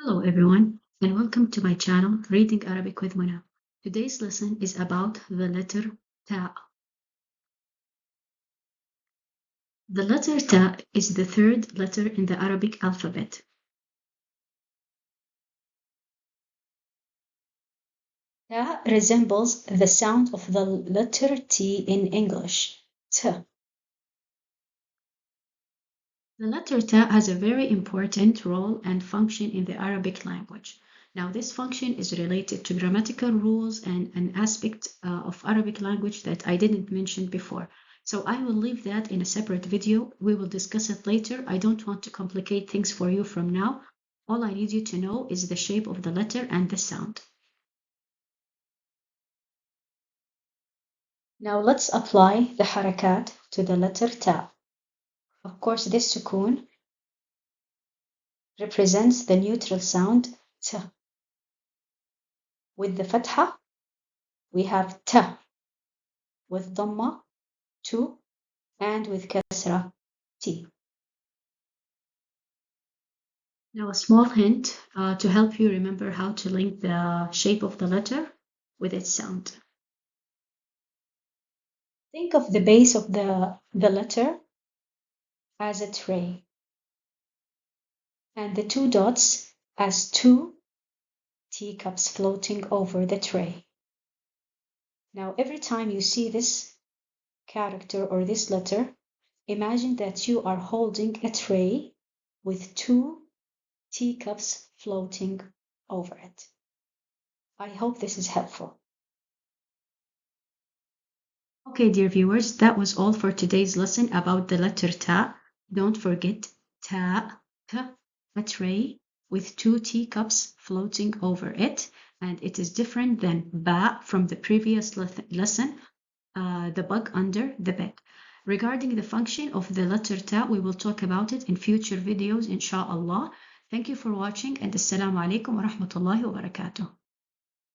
Hello everyone and welcome to my channel Reading Arabic with Muna. Today's lesson is about the letter Ta. The letter Ta is the third letter in the Arabic alphabet. Ta resembles the sound of the letter T in English. T. The letter Ta has a very important role and function in the Arabic language. Now, this function is related to grammatical rules and an aspect of Arabic language that I didn't mention before. So I will leave that in a separate video. We will discuss it later. I don't want to complicate things for you from now. All I need you to know is the shape of the letter and the sound. Now let's apply the harakat to the letter Ta. Of course, this sukoon represents the neutral sound T. With the fatha, we have ta. With dhamma, tu, and with kasra, ti. Now a small hint to help you remember how to link the shape of the letter with its sound. Think of the base of the letter as a tray, and the two dots as two teacups floating over the tray. Now every time you see this character or this letter, imagine that you are holding a tray with two teacups floating over it. I hope this is helpful. Okay, dear viewers, that was all for today's lesson about the letter Ta. Don't forget Ta, a tray with two teacups floating over it, and it is different than Ba from the previous lesson, the bug under the bed. Regarding the function of the letter Ta, we will talk about it in future videos, inshallah. Thank you for watching, and assalamu alaikum wa rahmatullahi wa barakatuh.